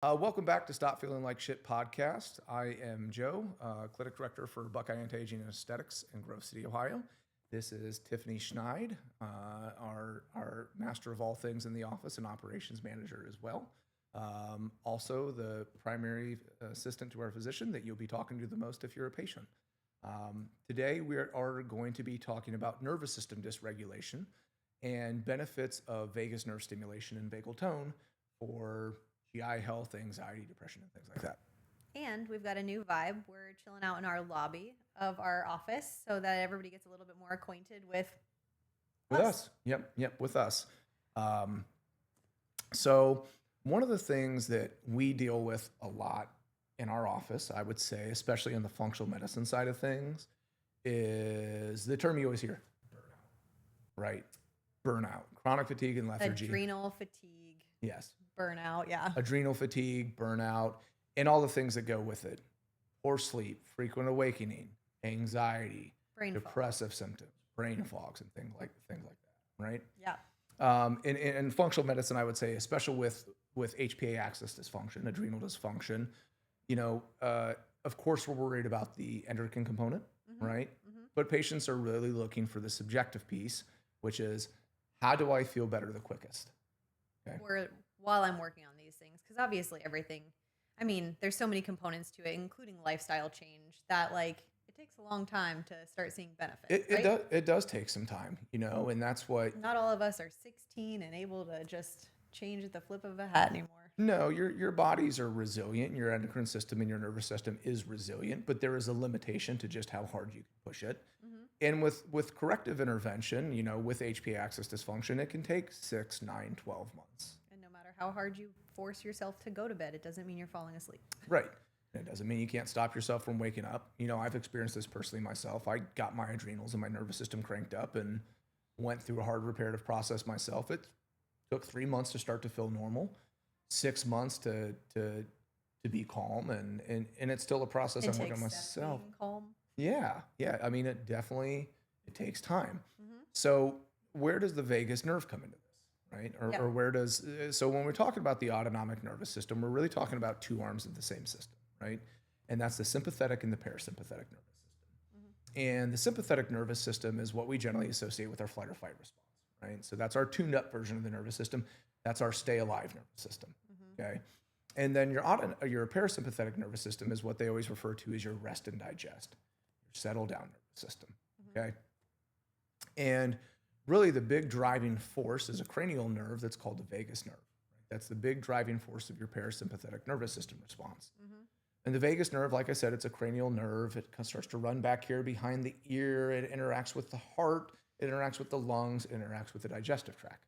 Welcome back to Stop Feeling Like Shit podcast. I am Joe, clinic director for Buckeye Anti-Aging and Aesthetics in Grove City, Ohio. This is Tiffany Schneid, our master of all things in the office and operations manager as well. Also, the primary assistant to our physician that you'll be talking to the most if you're a patient. Today, we are going to be talking about nervous system dysregulation and benefits of vagus nerve stimulation and vagal tone for GI health, anxiety, depression, and things like that. And we've got a new vibe. We're chilling out in our lobby of our office so that everybody gets a little bit more acquainted with us. Yep, with us. So one of the things that we deal with a lot in our office, I would say, especially in the functional medicine side of things, is the term you always hear, burnout, right? Burnout, chronic fatigue and lethargy. Adrenal fatigue. Yes. Burnout, yeah. Adrenal fatigue, burnout, and all the things that go with it. Poor sleep, frequent awakening, anxiety, depressive symptoms, brain fogs, and things like that, right? Yeah. In functional medicine, I would say, especially with HPA axis dysfunction, adrenal dysfunction, of course, we're worried about the endocrine component, right? Mm-hmm. But patients are really looking for the subjective piece, which is, how do I feel better the quickest? Okay. Or while I'm working on these things, because obviously everything, there's so many components to it, including lifestyle change, that it takes a long time to start seeing benefits. It does take some time, and that's what. Not all of us are 16 and able to just change at the flip of a hat anymore. No, your bodies are resilient. Your endocrine system and your nervous system is resilient, but there is a limitation to just how hard you can push it. Mm-hmm. And with corrective intervention, with HPA axis dysfunction, it can take 6, 9, 12 months. And no matter how hard you force yourself to go to bed, it doesn't mean you're falling asleep. Right. It doesn't mean you can't stop yourself from waking up. I've experienced this personally myself. I got my adrenals and my nervous system cranked up and went through a hard reparative process myself. It took 3 months to start to feel normal, 6 months to be calm, and it's still a process I'm working on myself. Calm. Yeah. It takes time. Mm-hmm. So where does the vagus nerve come into this, right? Or where does, so when we're talking about the autonomic nervous system, we're really talking about two arms of the same system, right? And that's the sympathetic and the parasympathetic nervous system. Mm-hmm. And the sympathetic nervous system is what we generally associate with our flight or fight response, right? So that's our tuned-up version of the nervous system. That's our stay alive nervous system, okay? And then your parasympathetic nervous system is what they always refer to as your rest and digest, your settle down nervous system, okay? And really the big driving force is a cranial nerve that's called the vagus nerve. Right? That's the big driving force of your parasympathetic nervous system response. Mm-hmm. And the vagus nerve, like I said, it's a cranial nerve. It starts to run back here behind the ear. It interacts with the heart. It interacts with the lungs. It interacts with the digestive tract,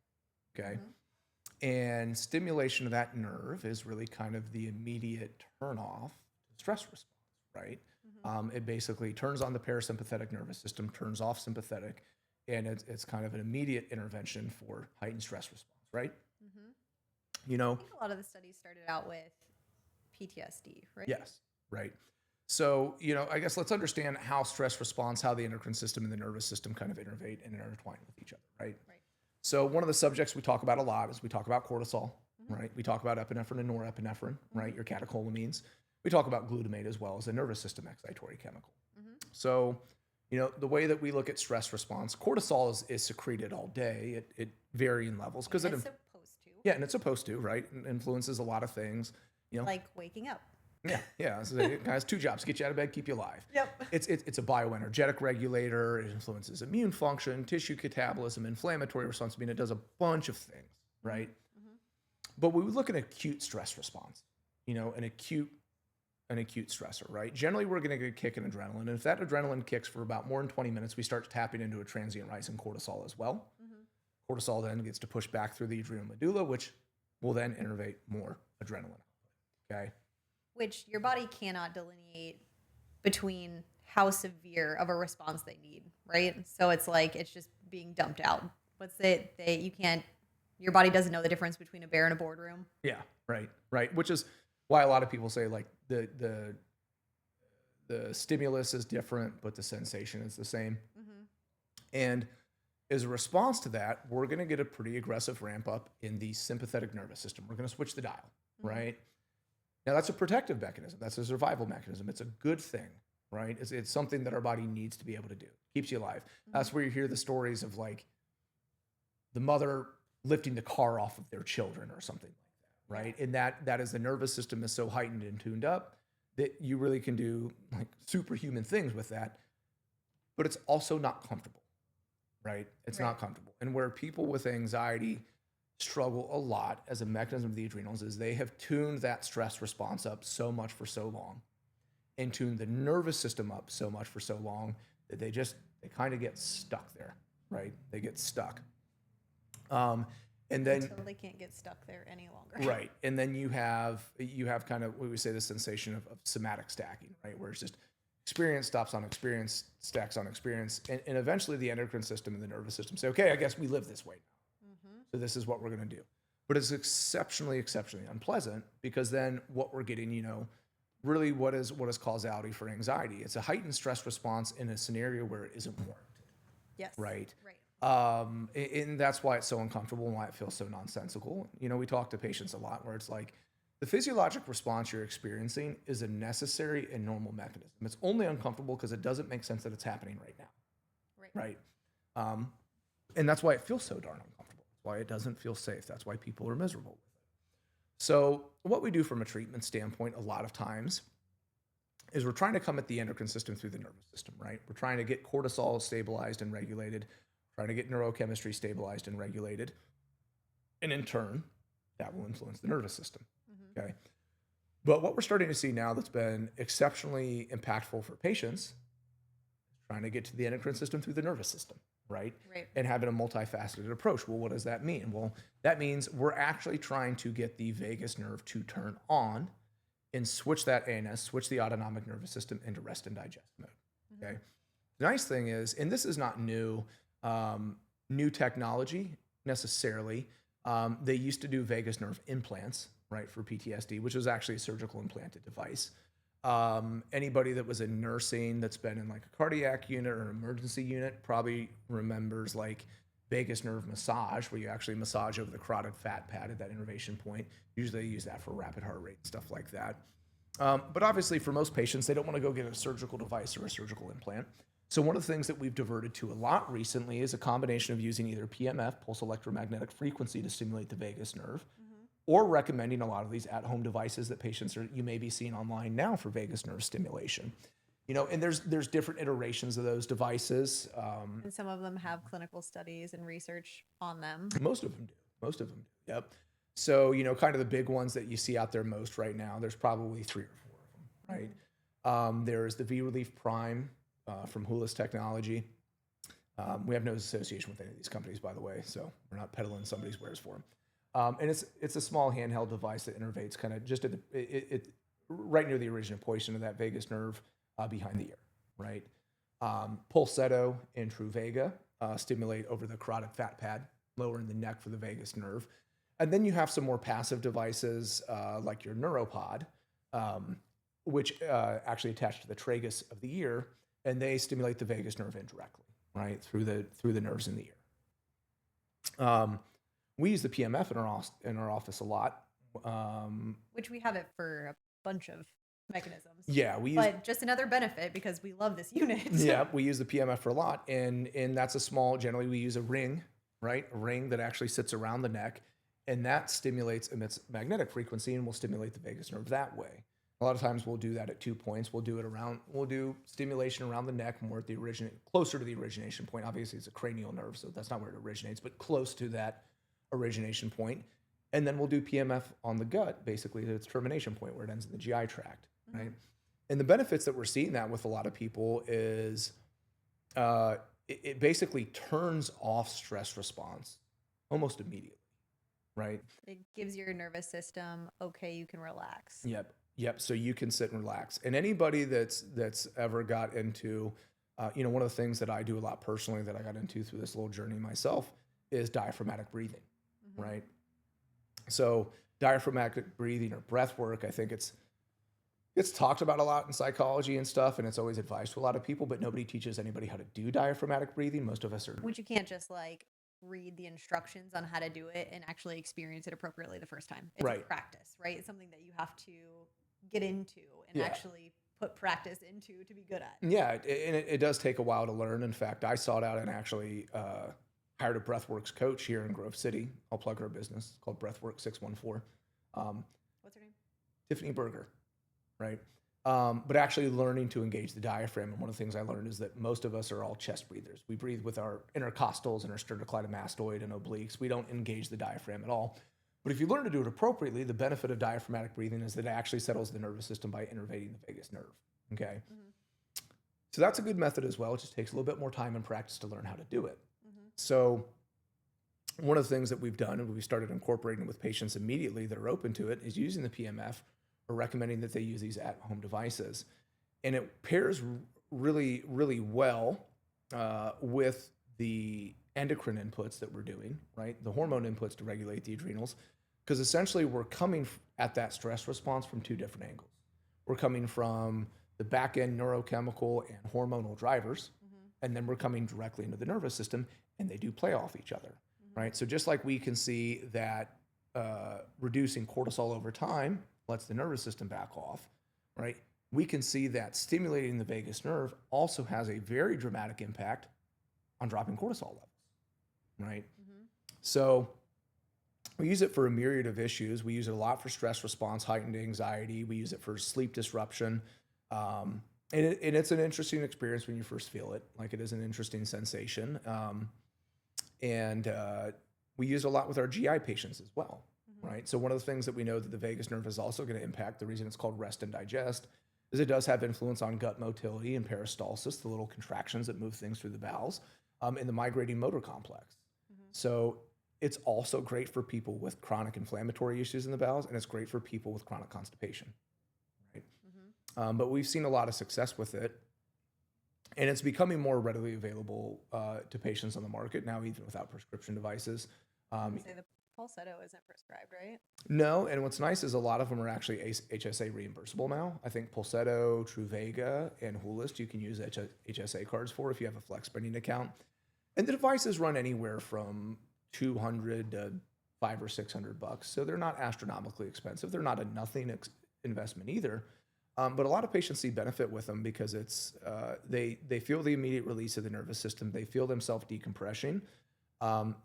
okay? Mm-hmm. And stimulation of that nerve is really kind of the immediate turn off to stress response, right? Mm-hmm. It basically turns on the parasympathetic nervous system, turns off sympathetic, and it's kind of an immediate intervention for heightened stress response, right? Mm-hmm. I think a lot of the studies started out with PTSD, right? Yes, right. So, I guess let's understand how stress response, how the endocrine system and the nervous system kind of innervate and intertwine with each other, right? Right. So one of the subjects we talk about a lot is we talk about cortisol, mm-hmm. right? We talk about epinephrine and norepinephrine, mm-hmm. right? Your catecholamines. We talk about glutamate as well as a nervous system excitatory chemical. Mm-hmm. So, the way that we look at stress response, cortisol is secreted all day at varying levels. Because it's supposed to. Yeah, and it's supposed to, right? It influences a lot of things. Like waking up. Yeah. So it has two jobs: get you out of bed, keep you alive. Yep. It's a bioenergetic regulator. It influences immune function, tissue catabolism, inflammatory response. It does a bunch of things, right? Mm-hmm. But we would look at acute stress response. An acute stressor, right? Generally, we're going to get a kick in adrenaline. And if that adrenaline kicks for about more than 20 minutes, we start tapping into a transient rise in cortisol as well. Mm-hmm. Cortisol then gets to push back through the adrenal medulla, which will then innervate more adrenaline. Okay. Which your body cannot delineate between how severe of a response they need, right? So it's just being dumped out. Your body doesn't know the difference between a bear and a boardroom. Yeah, right. Which is why a lot of people say the stimulus is different, but the sensation is the same. Mm-hmm. And as a response to that, we're going to get a pretty aggressive ramp up in the sympathetic nervous system. We're going to switch the dial, mm-hmm. right? Now that's a protective mechanism. That's a survival mechanism. It's a good thing, right? It's something that our body needs to be able to do. Keeps you alive. Hmm. That's where you hear the stories of like the mother lifting the car off of their children or something like that, Yeah. right? And that is the nervous system is so heightened and tuned up that you really can do like superhuman things with that, but it's also not comfortable, right? It's Right. not comfortable. And where people with anxiety struggle a lot as a mechanism of the adrenals is they have tuned that stress response up so much for so long and tuned the nervous system up so much for so long that they kind of get stuck there, right? They get stuck. Um, and then Until they can't get stuck there any longer. right, and then you have kind of what we say the sensation of somatic stacking, right, where it's just experience stops on experience, stacks on experience, and eventually the endocrine system and the nervous system say, okay, I guess we live this way now, Hmm. so this is what we're going to do. But it's exceptionally unpleasant because then what we're getting, really what is causality for anxiety? It's a heightened stress response in a scenario where it isn't warranted, Yes. right? Right. And that's why it's so uncomfortable and why it feels so nonsensical. We talk to patients a lot where it's like the physiologic response you're experiencing is a necessary and normal mechanism. It's only uncomfortable because it doesn't make sense that it's happening right now, Right. right? And that's why it feels so darn uncomfortable. That's why it doesn't feel safe. That's why people are miserable with it. So what we do from a treatment standpoint a lot of times is we're trying to come at the endocrine system through the nervous system, right? We're trying to get cortisol stabilized and regulated, trying to get neurochemistry stabilized and regulated. And in turn, that will influence the nervous system. Hmm. Okay. But what we're starting to see now that's been exceptionally impactful for patients is trying to get to the endocrine system through the nervous system, right? Right. And having a multifaceted approach. Well, what does that mean? Well, that means we're actually trying to get the vagus nerve to turn on and switch that ANS, switch the autonomic nervous system into rest and digest mode. Hmm. Okay. The nice thing is, and this is not new technology necessarily. They used to do vagus nerve implants, right, for PTSD, which was actually a surgical implanted device. Anybody that was in nursing that's been in like a cardiac unit or emergency unit probably remembers like vagus nerve massage, where you actually massage over the carotid fat pad at that innervation point. Usually they use that for rapid heart rate and stuff like that. But obviously, for most patients, they don't want to go get a surgical device or a surgical implant. So one of the things that we've diverted to a lot recently is a combination of using either PMF, pulse electromagnetic frequency, to stimulate the vagus nerve, Hmm. or recommending a lot of these at-home devices that you may be seeing online now for vagus nerve stimulation. And there's different iterations of those devices. And some of them have clinical studies and research on them. Most of them do. Most of them do. Yep. So, kind of the big ones that you see out there most right now, there's probably 3 or 4 of them, right? There's the V-Relief Prime from Hulis Technology. We have no association with any of these companies, by the way, so we're not peddling somebody's wares for them. And it's a small handheld device that innervates kind of just at right near the original portion of that vagus nerve behind the ear, right? Pulsetto and Truvaga stimulate over the carotid fat pad, lower in the neck for the vagus nerve. And then you have some more passive devices like your Neuropod, which actually attach to the tragus of the ear, and they stimulate the vagus nerve indirectly, right, through the nerves in the ear. We use the PMF in our office a lot. Which we have it for a bunch of mechanisms. Yeah, but just another benefit because we love this unit. Yeah, we use the PMF for a lot, and that's a small. Generally, we use a ring, right? A ring that actually sits around the neck, and that emits magnetic frequency, and will stimulate the vagus nerve that way. A lot of times, we'll do that at 2 points. We'll do stimulation around the neck, more at closer to the origination point. Obviously, it's a cranial nerve, so that's not where it originates, but close to that origination point. And then we'll do PMF on the gut, basically to its termination point where it ends in the GI tract, right? Mm-hmm. And the benefits that we're seeing that with a lot of people is it basically turns off stress response almost immediately, right? It gives your nervous system, okay, you can relax. Yep. So you can sit and relax. And anybody that's ever got into, one of the things that I do a lot personally that I got into through this little journey myself is diaphragmatic breathing, mm-hmm. right? So diaphragmatic breathing or breath work, I think it's talked about a lot in psychology and stuff, and it's always advised to a lot of people, but nobody teaches anybody how to do diaphragmatic breathing. Most of us are. Which you can't just read the instructions on how to do it and actually experience it appropriately the first time. It's right. a practice, right? It's something that you have to get into and Yeah. actually put practice into to be good at. Yeah, and it does take a while to learn. In fact, I sought out and actually hired a breathworks coach here in Grove City. I'll plug her business called Breathworks 614. What's her name? Tiffany Berger, right? But actually learning to engage the diaphragm. And one of the things I learned is that most of us are all chest breathers. We breathe with our intercostals and our sternocleidomastoid and obliques. We don't engage the diaphragm at all. But if you learn to do it appropriately, the benefit of diaphragmatic breathing is that it actually settles the nervous system by innervating the vagus nerve. Okay. So that's a good method as well. It just takes a little bit more time and practice to learn how to do it. So one of the things that we've done and we started incorporating with patients immediately that are open to it is using the PMF or recommending that they use these at-home devices. And it pairs really, really well with the endocrine inputs that we're doing, right? The hormone inputs to regulate the adrenals, because essentially we're coming at that stress response from two different angles. We're coming from the back end neurochemical and hormonal drivers, and then we're coming directly into the nervous system, and they do play off each other, right? So just like we can see that reducing cortisol over time lets the nervous system back off, right? We can see that stimulating the vagus nerve also has a very dramatic impact on dropping cortisol levels, right? So we use it for a myriad of issues. We use it a lot for stress response, heightened anxiety. We use it for sleep disruption. And it's an interesting experience when you first feel it. Like, it is an interesting sensation. And we use it a lot with our GI patients as well, right? So one of the things that we know that the vagus nerve is also going to impact, the reason it's called rest and digest, is it does have influence on gut motility and peristalsis, the little contractions that move things through the bowels, and the migrating motor complex. So it's also great for people with chronic inflammatory issues in the bowels, and it's great for people with chronic constipation, right? But we've seen a lot of success with it, and it's becoming more readily available to patients on the market now, even without prescription devices. You say the Pulsetto isn't prescribed, right? No, and what's nice is a lot of them are actually HSA reimbursable now. I think Pulsetto, Truvaga, and Hoolist you can use HSA cards for if you have a flex spending account. And the devices run anywhere from $200 to $500 or $600, so they're not astronomically expensive. They're not a nothing investment either. But a lot of patients see benefit with them because it's they feel the immediate release of the nervous system. They feel themselves decompressing.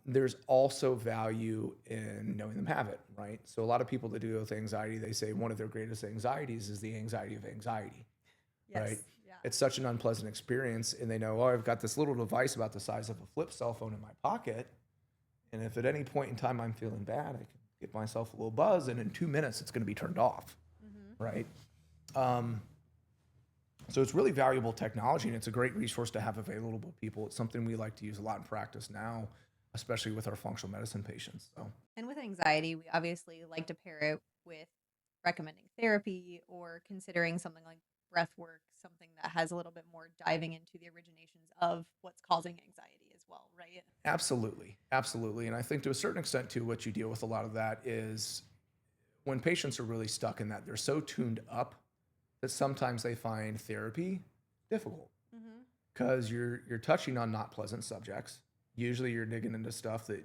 There's also value in knowing them have it, right? So a lot of people that deal with anxiety, they say one of their greatest anxieties is the anxiety of anxiety, right? Yeah. It's such an unpleasant experience, and they know, oh, I've got this little device about the size of a flip cell phone in my pocket, and if at any point in time I'm feeling bad, I can give myself a little buzz, and in 2 minutes it's going to be turned off, right? So it's really valuable technology, and it's a great resource to have available to people. It's something we like to use a lot in practice now, especially with our functional medicine patients. So, And with anxiety, we obviously like to pair it with recommending therapy or considering something like breath work, something that has a little bit more diving into the originations of what's causing anxiety as well, right? absolutely, absolutely. And I think to a certain extent too, what you deal with a lot of that is when patients are really stuck in that, they're so tuned up that sometimes they find therapy difficult because you're touching on not pleasant subjects. Usually you're digging into stuff that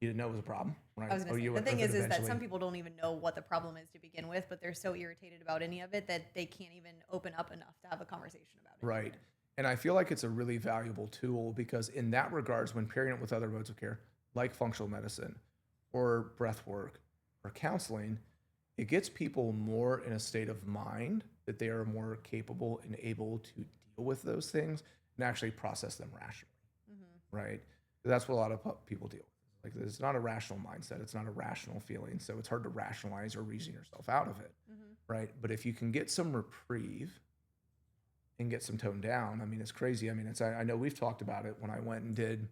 you didn't know was a problem, right? I was going to say, you the went thing with it is that eventually. some people don't even know what the problem is to begin with, but they're so irritated about any of it that they can't even open up enough to have a conversation about it. Right. And I feel like it's a really valuable tool because in that regards, when pairing it with other modes of care, like functional medicine or breath work or counseling, it gets people more in a state of mind that they are more capable and able to deal with those things and actually process them rationally, right? That's what a lot of people deal with. Like, it's not a rational mindset. It's not a rational feeling. So it's hard to rationalize or reason yourself out of it, right? But if you can get some reprieve and get some tone down, I mean, it's crazy. I mean, I know we've talked about it when I went and did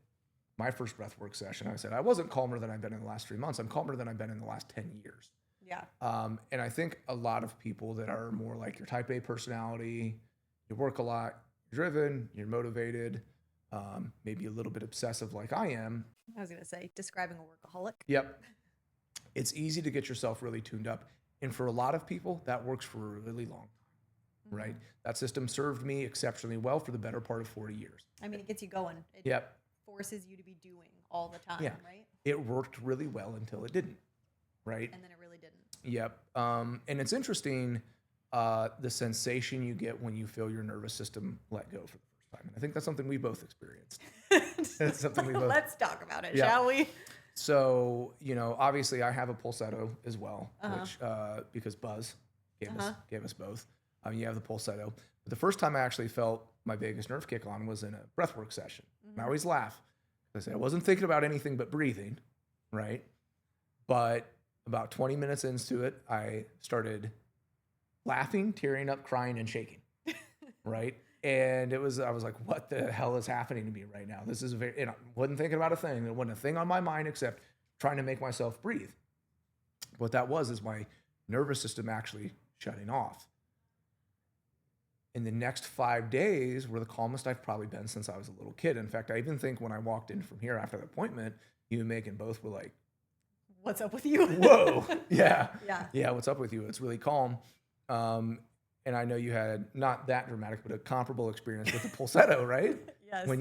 my first breathwork session. I said, I wasn't calmer than I've been in the last 3 months. I'm calmer than I've been in the last 10 years. Yeah. And I think a lot of people that are more like your type A personality, you work a lot, you're driven, you're motivated, maybe a little bit obsessive like I am. I was going to say, describing a workaholic. Yep. It's easy to get yourself really tuned up. And for a lot of people, that works for a really long time, right? That system served me exceptionally well for the better part of 40 years. I mean, it gets you going. It Yep. forces you to be doing all the time, Yeah. right? It worked really well until it didn't, right? And then it really didn't. Yep. And it's interesting the sensation you get when you feel your nervous system let go for the first time. And I think that's something we both experienced. That's something we both. Let's talk about it, Yeah. shall we? So, obviously I have a pulsetto as well, which because Buzz gave us both. You have the pulsetto. But the first time I actually felt my vagus nerve kick on was in a breathwork session. And I always laugh. I say I wasn't thinking about anything but breathing, right? But about 20 minutes into it, I started laughing, tearing up, crying, and shaking, right? And I was like, what the hell is happening to me right now? This is and I wasn't thinking about a thing. There wasn't a thing on my mind except trying to make myself breathe. What that is my nervous system actually shutting off. In the next 5 days were the calmest I've probably been since I was a little kid. In fact, I even think when I walked in from here after the appointment, you and Megan both were like, what's up with you? Whoa. Yeah. Yeah. What's up with you? It's really calm. And I know you had not that dramatic, but a comparable experience with the pulsetto, right? Yes. When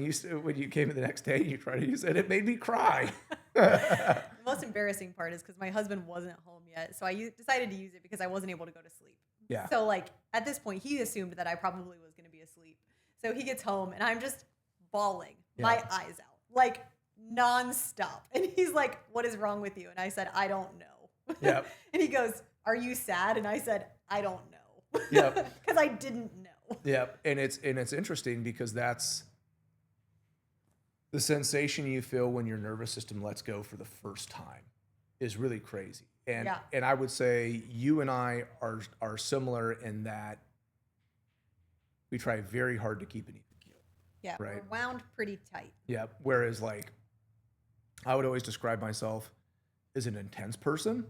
you came in the next day and you tried to use it, it made me cry. The most embarrassing part is because my husband wasn't home yet. So I decided to use it because I wasn't able to go to sleep. Yeah. So like at this point, he assumed that I probably was going to be asleep. So he gets home and I'm just bawling my eyes out, like nonstop. And he's like, what is wrong with you? And I said, I don't know. Yeah. And he goes, are you sad? And I said, I don't know. Yeah. Because I didn't know. Yeah. And it's interesting because that's the sensation you feel when your nervous system lets go for the first time is really crazy. And I would say you and I are similar in that we try very hard to keep an even keel. Yeah, right? we're wound pretty tight. Yeah. Whereas like I would always describe myself as an intense person.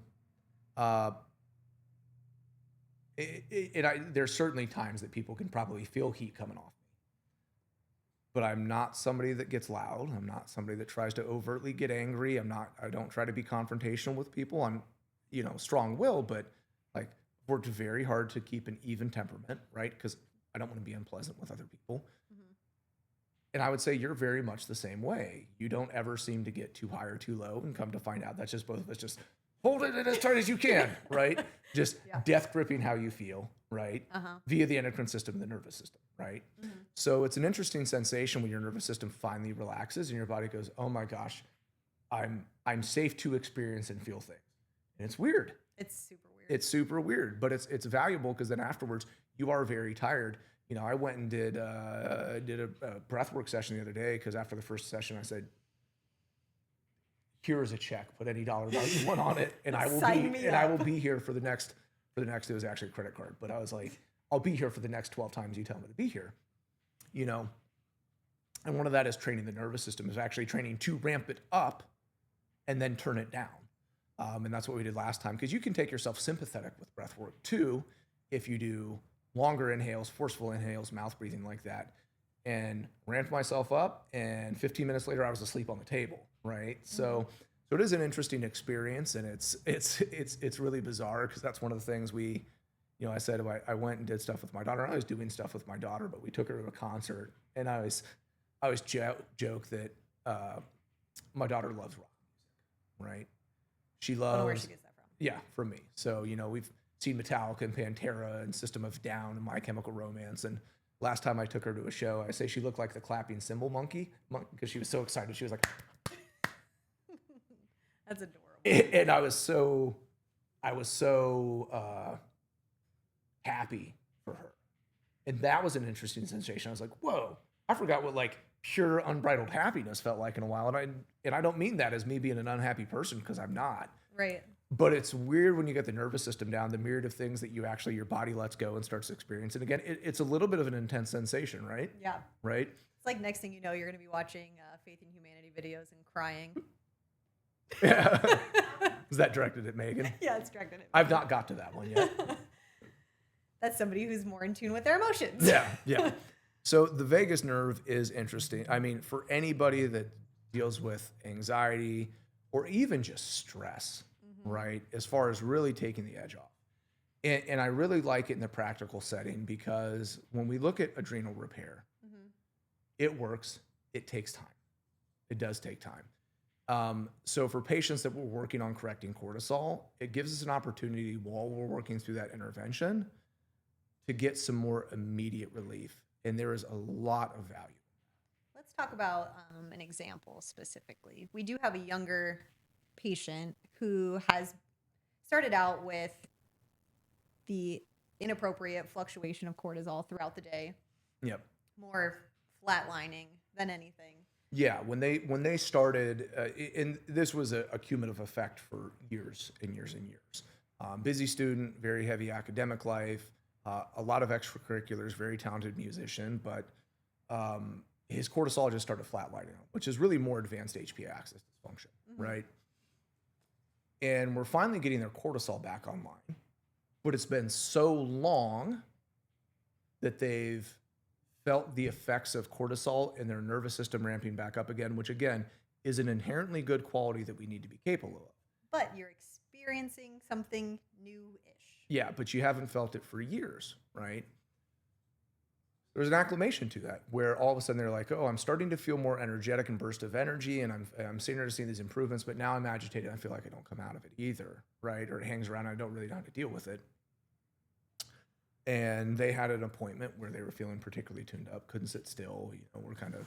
There's certainly times that people can probably feel heat coming off me. But I'm not somebody that gets loud. I'm not somebody that tries to overtly get angry. I don't try to be confrontational with people. I'm, strong will, but like worked very hard to keep an even temperament, right? Because I don't want to be unpleasant with other people. Mm-hmm. And I would say you're very much the same way. You don't ever seem to get too high or too low, and come to find out that's just both of us just hold it in as tight as you can, right? Just death gripping how you feel, right? Via the endocrine system and the nervous system, right? Mm-hmm. So it's an interesting sensation when your nervous system finally relaxes and your body goes, oh my gosh, I'm safe to experience and feel things. And it's weird. It's super weird. It's super weird, but it's valuable because then afterwards you are very tired. I went and did a breathwork session the other day because after the first session I said, here is a check, put any dollar value you want on it, and I will be here for the next. It was actually a credit card, but I was like, I'll be here for the next 12 times you tell me to be here, And one of that is training the nervous system, is actually training to ramp it up, and then turn it down. And that's what we did last time, because you can take yourself sympathetic with breath work too, if you do longer inhales, forceful inhales, mouth breathing like that, and ramped myself up. And 15 minutes later, I was asleep on the table. Right. So it is an interesting experience, and it's really bizarre because that's one of the things I said I went and did stuff with my daughter. I was doing stuff with my daughter, but we took her to a concert, and I always joke that my daughter loves rock music, right? She loves. I don't know where she gets that from. Yeah, from me. So we've seen Metallica and Pantera and System of a Down and My Chemical Romance, and last time I took her to a show, I say she looked like the clapping cymbal monkey because she was so excited. She was like. That's adorable. And I was so happy for her. And that was an interesting sensation. I was like, whoa, I forgot what like pure unbridled happiness felt like in a while. And I don't mean that as me being an unhappy person, because I'm not. Right. But it's weird when you get the nervous system down, the myriad of things that your body lets go and starts experiencing. Again, it's a little bit of an intense sensation, right? Yeah. Right? It's like next thing you know, you're going to be watching Faith and Humanity videos and crying. Yeah. Is that directed at Megan? Yeah, it's directed at Megan. I've not got to that one yet. That's somebody who's more in tune with their emotions. Yeah. So the vagus nerve is interesting. I mean, for anybody that deals with anxiety or even just stress, right, as far as really taking the edge off. And I really like it in the practical setting because when we look at adrenal repair, it works. It takes time. It does take time. So for patients that we're working on correcting cortisol, it gives us an opportunity while we're working through that intervention to get some more immediate relief. And there is a lot of value. Let's talk about an example specifically. We do have a younger patient who has started out with the inappropriate fluctuation of cortisol throughout the day, Yep. more flatlining than anything. Yeah, when they started, and this was a cumulative effect for years and years and years. Busy student, very heavy academic life, a lot of extracurriculars, very talented musician, but his cortisol just started flatlining, which is really more advanced HPA axis dysfunction, right? And we're finally getting their cortisol back online, but it's been so long that they've felt the effects of cortisol in their nervous system ramping back up again, which again is an inherently good quality that we need to be capable of. But you're experiencing something new-ish. Yeah, but you haven't felt it for years, right? There's an acclimation to that where all of a sudden they're like, oh, I'm starting to feel more energetic and burst of energy, and I'm starting to see these improvements, but now I'm agitated. I feel like I don't come out of it either, right? Or it hangs around and I don't really know how to deal with it. And they had an appointment where they were feeling particularly tuned up, couldn't sit still. We're kind of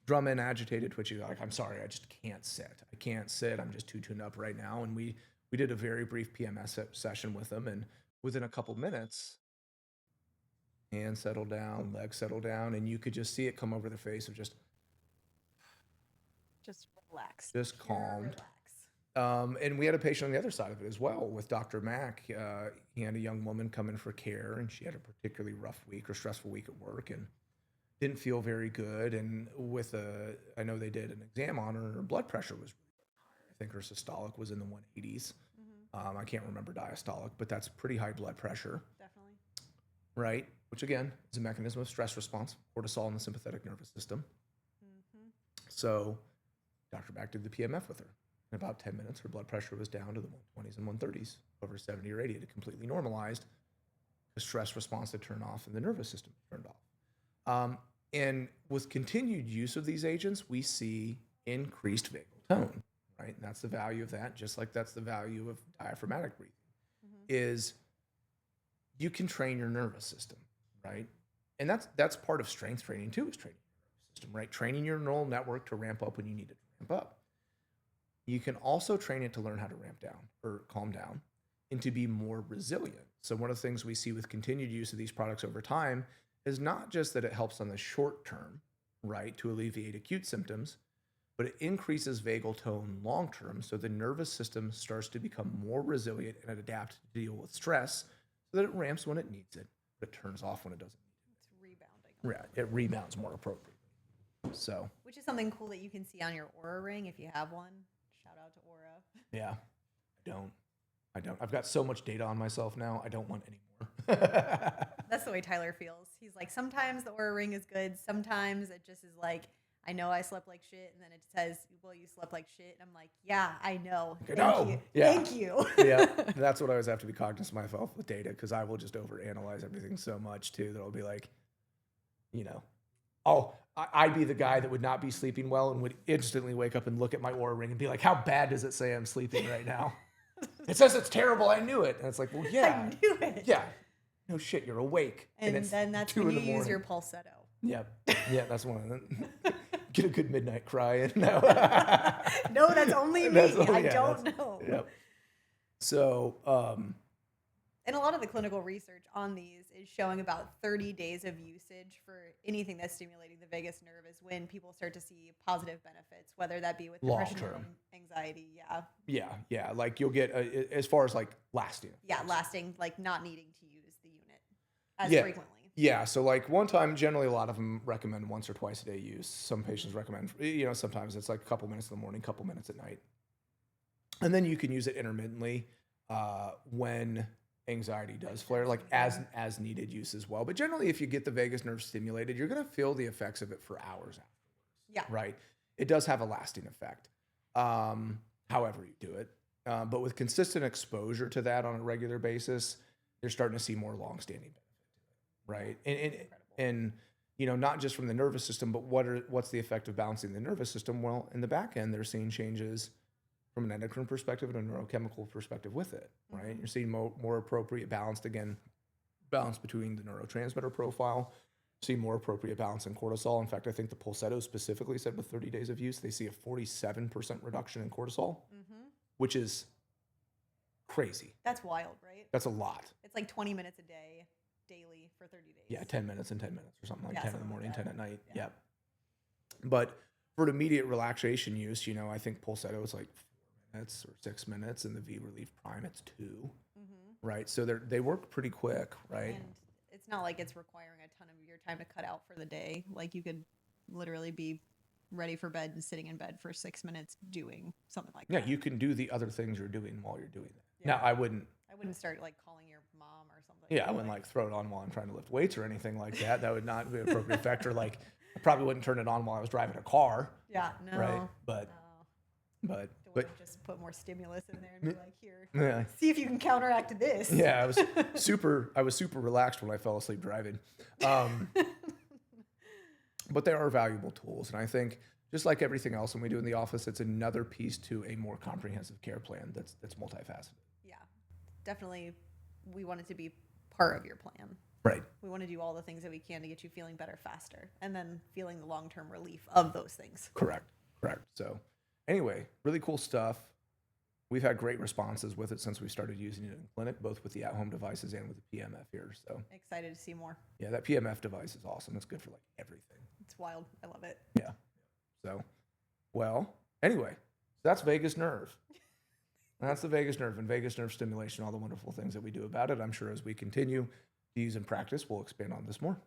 drumming, agitated, twitchy. Like, I'm sorry, I just can't sit. I can't sit. I'm just too tuned up right now. And we did a very brief PMS session with them. And within a couple minutes, hands settled down, legs settled down. And you could just see it come over the face of just relax. Just calmed. Relax. And we had a patient on the other side of it as well with Dr. Mack. He had a young woman come in for care, and she had a particularly rough week or stressful week at work and didn't feel very good. And I know they did an exam on her, and her blood pressure was really high. I think her systolic was in the 180s. I can't remember diastolic, but that's pretty high blood pressure. Definitely. Right? Which again is a mechanism of stress response, cortisol in the sympathetic nervous system. So Dr. Mack did the PMF with her. In about 10 minutes, her blood pressure was down to the 120s and 130s. Over 70 or 80, it had completely normalized. The stress response had turned off and the nervous system turned off. And with continued use of these agents, we see increased vagal tone, right? And that's the value of that, just like that's the value of diaphragmatic breathing, is you can train your nervous system, right? And that's part of strength training too, is training your nervous system, right? Training your neural network to ramp up when you need it to ramp up. You can also train it to learn how to ramp down or calm down and to be more resilient. So one of the things we see with continued use of these products over time is not just that it helps on the short term, right, to alleviate acute symptoms, but it increases vagal tone long term. So the nervous system starts to become more resilient and adapt to deal with stress so that it ramps when it needs it, but it turns off when it doesn't need it. It's rebounding. Yeah, it rebounds more appropriately. So, which is something cool that you can see on your Aura ring if you have one. Shout out to Aura. Yeah, I don't. I've got so much data on myself now. I don't want any more. That's the way Tyler feels. He's like, sometimes the Aura ring is good. Sometimes it just is like, I know I slept like shit. And then it says, well, you slept like shit. And I'm like, yeah, I know. Thank you. Yeah. Thank you. Yeah, that's what I always have to be cognizant of myself with data, because I will just overanalyze everything so much too that I'll be like, I'd be the guy that would not be sleeping well and would instantly wake up and look at my Aura ring and be like, how bad does it say I'm sleeping right now? It says it's terrible. I knew it. And it's like, well, yeah. I knew it. Yeah. No shit, you're awake. And then that's when you use your Pulsetto. Yeah. Yeah, that's one of them. Get a good midnight cry in. No, no, that's only me. I don't know. Yep. So, and a lot of the clinical research on these is showing about 30 days of usage for anything that's stimulating the vagus nerve is when people start to see positive benefits, whether that be with depression or anxiety. Yeah. Yeah. Like you'll get, as far as like lasting. Yeah, lasting, like not needing to use the unit as frequently. Yeah. So like one time, generally a lot of them recommend once or twice a day use. Some patients recommend, sometimes it's like a couple minutes in the morning, couple minutes at night. And then you can use it intermittently when anxiety does flare, like as needed use as well. But generally, if you get the vagus nerve stimulated, you're going to feel the effects of it for hours afterwards. Yeah. Right. It does have a lasting effect, however you do it. But with consistent exposure to that on a regular basis, you're starting to see more long-standing benefit to it. Right. And not just from the nervous system, but what's the effect of balancing the nervous system? Well, in the back end, they're seeing changes from an endocrine perspective and a neurochemical perspective with it, right? Mhm. You're seeing more appropriate balance, again, balance between the neurotransmitter profile, see more appropriate balance in cortisol. In fact, I think the Pulsetto specifically said with 30 days of use, they see a 47% reduction in cortisol, Mhm. which is crazy. That's wild, right? That's a lot. It's like 20 minutes a day, daily for 30 Yeah, days. 10 minutes and 10 minutes or something like Yeah, 10 in the something like morning, that. 10 at night. Yeah. Yep. But for immediate relaxation use, I think Pulsetto is like 4 minutes or 6 minutes, and the V Relief Prime, it's 2, Mhm. right? So they work pretty quick, right? And it's not like it's requiring a ton of your time to cut out for the day. Like you could literally be ready for bed and sitting in bed for 6 minutes doing something like Yeah, that. you can do the other things you're doing while you're doing that. Yeah. Now, I wouldn't start like calling your mom or something. Yeah, I wouldn't like throw it on while I'm trying to lift weights or anything like that. That would not be an appropriate factor. Like, I probably wouldn't turn it on while I was driving a car, Yeah, no. right? But No. Don't but want to just put more stimulus in there and be like, here, yeah, see if you can counteract this. yeah. I was super relaxed when I fell asleep driving. But they are valuable tools, and I think just like everything else when we do in the office, it's another piece to a more comprehensive care plan that's multifaceted. Yeah, definitely. We want it to be part of your plan. Right. We want to do all the things that we can to get you feeling better faster and then feeling the long-term relief of those things. Correct. So anyway, really cool stuff. We've had great responses with it since we started using it in clinic, both with the at-home devices and with the PMF here. So Excited to see more. yeah, that PMF device is awesome. It's good for like everything. It's wild. I love it. Yeah. So, well, anyway, that's vagus nerve. That's the vagus nerve and vagus nerve stimulation, all the wonderful things that we do about it. I'm sure as we continue to use and practice, we'll expand on this more.